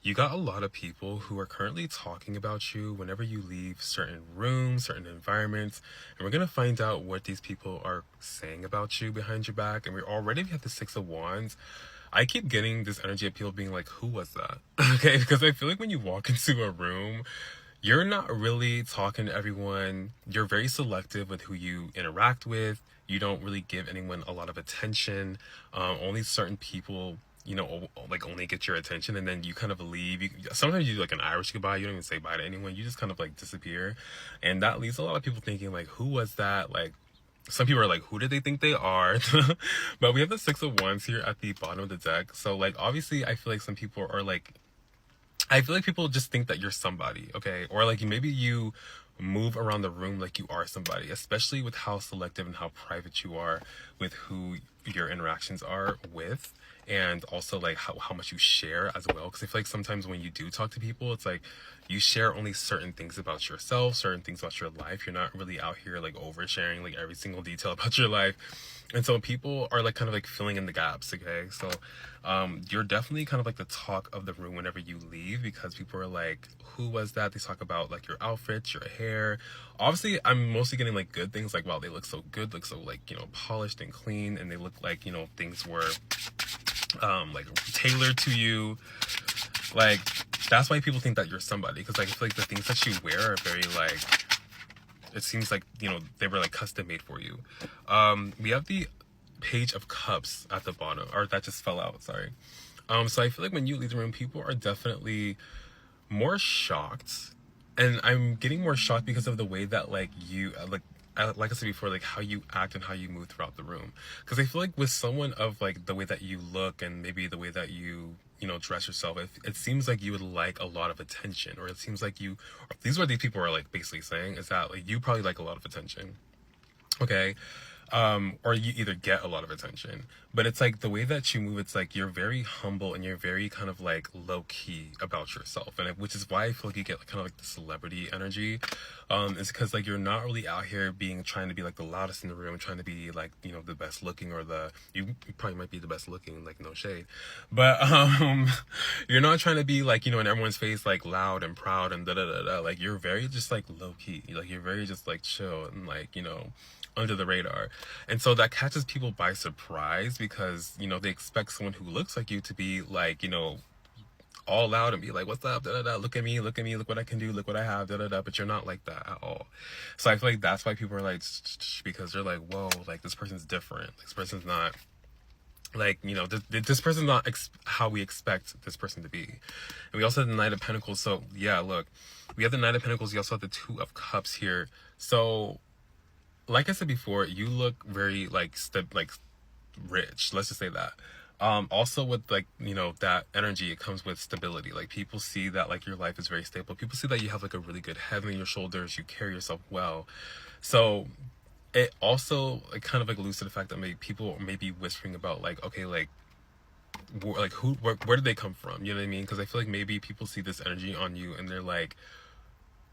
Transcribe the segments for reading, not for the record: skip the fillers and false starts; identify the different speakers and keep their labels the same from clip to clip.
Speaker 1: you got a lot of people who are currently talking about you whenever you leave certain rooms, certain environments, and we're gonna find out what these people are saying about you behind your back. And we already have the Six of Wands. I keep getting this energy of people being like, who was that? Okay, because I feel like when you walk into a room, you're not really talking to everyone. You're very selective with who you interact with. You don't really give anyone a lot of attention. Only certain people, like only get your attention, and then you kind of leave. Sometimes you do like an Irish goodbye. You don't even say bye to anyone. You just kind of like disappear, and that leaves a lot of people thinking like, who was that? Like, some people are like, who do they think they are? But we have the Six of Wands here at the bottom of the deck. So like, obviously, I feel like some people are like, I feel like people just think that you're somebody, okay? Or like maybe you move around the room like you are somebody, especially with how selective and how private you are with who your interactions are with, and also like how much you share as well. Because I feel like sometimes when you do talk to people, it's like you share only certain things about yourself, certain things about your life. You're not really out here like oversharing like every single detail about your life. And so people are like kind of like filling in the gaps, okay? So you're definitely kind of like the talk of the room whenever you leave, because people are like, who was that? They talk about like your outfits, your hair. Obviously, I'm mostly getting like good things, like, wow, they look so good, look so like, polished and clean, and they look like, things were like tailored to you. Like, that's why people think that you're somebody, because like I feel like the things that you wear are very like, it seems like, they were like custom made for you. We have the Page of Cups at the bottom, or that just fell out, sorry. So I feel like when you leave the room, people are definitely more shocked, and I'm getting more shocked because of the way that like you like I said before, like how you act and how you move throughout the room. Because I feel like with someone of like the way that you look and maybe the way that you dress yourself, it seems like you would like a lot of attention, or it seems like you, these are what these people are like basically saying, is that like you probably like a lot of attention, okay? Or you either get a lot of attention, but it's like the way that you move, it's like you're very humble and you're very kind of like low key about yourself, and which is why I feel like you get kind of like the celebrity energy. It's because like you're not really out here trying to be like the loudest in the room, trying to be like the best looking, or you probably might be the best looking, like no shade, but you're not trying to be like in everyone's face like loud and proud and da da da da. Like you're very just like low key, like you're very just like chill and like under the radar. And so that catches people by surprise, because they expect someone who looks like you to be like all loud and be like, what's up, da da da, look at me, look what I can do, look what I have, da da da. But you're not like that at all. So I feel like that's why people are like, because they're like, whoa, like this person's different, this person's not like this person's not how we expect this person to be. And we also have the Knight of Pentacles. So yeah, look, we have the Knight of Pentacles, you also have the Two of Cups here. So like I said before, you look very like rich, let's just say that. Also with like that energy, it comes with stability. Like people see that like your life is very stable. People see that you have like a really good head on your shoulders, you carry yourself well. So it also like kind of like alludes to the fact that maybe people may be whispering about like, okay, like where did they come from, you know what I mean? Because I feel like maybe people see this energy on you and they're like,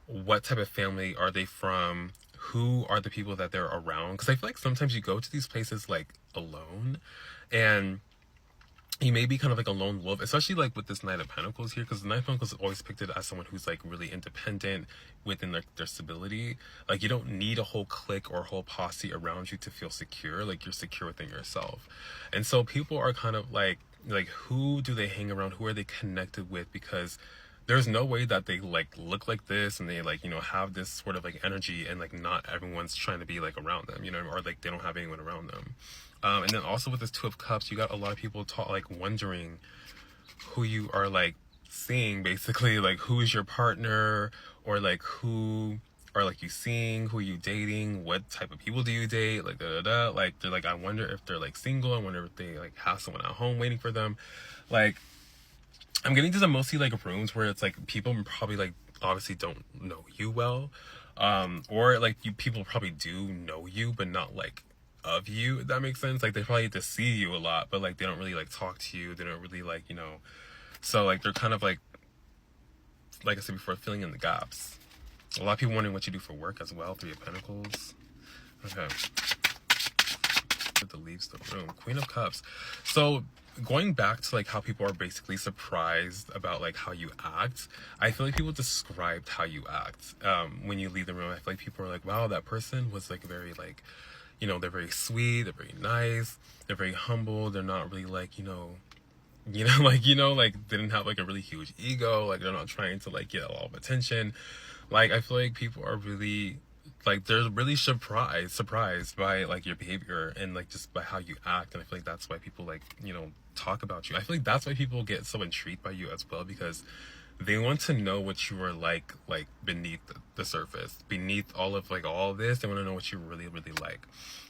Speaker 1: what type of family are they from? Who are the people that they're around? Because I feel like sometimes you go to these places like alone, and you may be kind of like a lone wolf, especially like with this Knight of Pentacles here, because the Knight of Pentacles is always pictured as someone who's like really independent within their stability. Like you don't need a whole clique or a whole posse around you to feel secure. Like you're secure within yourself. And so people are kind of like who do they hang around? Who are they connected with? Because there's no way that they like look like this and they like have this sort of like energy, and like not everyone's trying to be like around them, or like they don't have anyone around them. And then also with this Two of Cups, you got a lot of people like wondering who you are like seeing, basically, like who is your partner, or like who are like you seeing, who are you dating, what type of people do you date, like da da da. Like they're like, I wonder if they're like single, I wonder if they like have someone at home waiting for them. Like I'm getting to the mostly like rooms where it's like people probably like obviously don't know you well, or like people probably do know you but not like of you, if that makes sense. Like they probably get to see you a lot, but like they don't really like talk to you, they don't really like so like they're kind of like I said before, filling in the gaps. A lot of people wondering what you do for work as well. Three of Pentacles. Okay, that leaves the room. Queen of Cups. So going back to like how people are basically surprised about like how you act, I feel like people described how you act when you leave the room. I feel like people are like, wow, that person was like very like, you know, they're very sweet, they're very nice, they're very humble, they're not really like, like they didn't have like a really huge ego, like they're not trying to like get a lot of attention. Like I feel like people are really like they're really surprised by like your behavior and like just by how you act. And I feel like that's why people like, talk about you. I feel like that's why people get so intrigued by you as well, because they want to know what you are like beneath the surface, beneath all of like all of this. They want to know what you really like.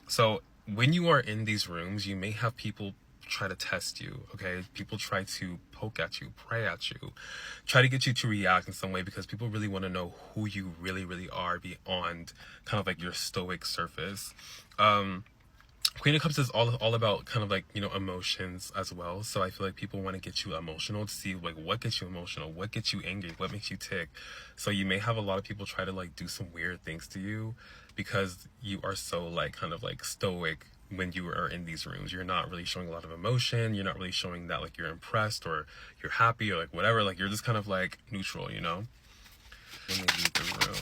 Speaker 1: So when you are in these rooms, you may have people try to test you. Okay, people try to poke at you, pray at you, try to get you to react in some way, because people really want to know who you really are beyond kind of like your stoic surface. Queen of Cups is all about kind of like, emotions as well. So I feel like people want to get you emotional to see like what gets you emotional, what gets you angry, what makes you tick. So you may have a lot of people try to like do some weird things to you because you are so like kind of like stoic. When you are in these rooms, you're not really showing a lot of emotion. You're not really showing that like you're impressed or you're happy or like whatever. Like you're just kind of like neutral, When they leave the room,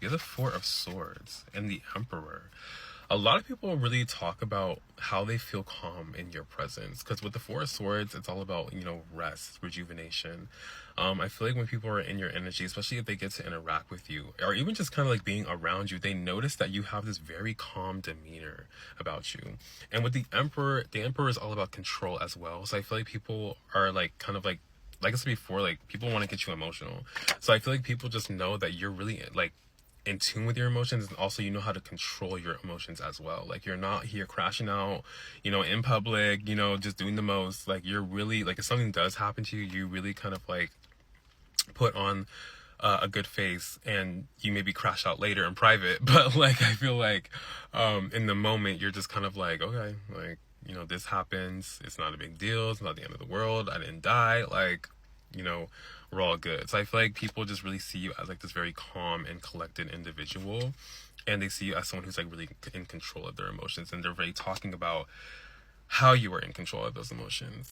Speaker 1: you have the Four of Swords and the Emperor. A lot of people really talk about how they feel calm in your presence, because with the Four of Swords, it's all about, rest, rejuvenation. I feel like when people are in your energy, especially if they get to interact with you, or even just kind of like being around you, they notice that you have this very calm demeanor about you. And with the Emperor is all about control as well. So I feel like people are like kind of like I said before, like people want to get you emotional. So I feel like people just know that you're really like in tune with your emotions, and also you know how to control your emotions as well. Like you're not here crashing out, in public, just doing the most. Like you're really like, if something does happen to you, you really kind of like put on a good face, and you maybe crash out later in private. But like I feel like in the moment you're just kind of like, okay, like this happens, it's not a big deal, it's not the end of the world, I didn't die, like we're all good. So I feel like people just really see you as like this very calm and collected individual, and they see you as someone who's like really in control of their emotions, and they're really talking about how you are in control of those emotions.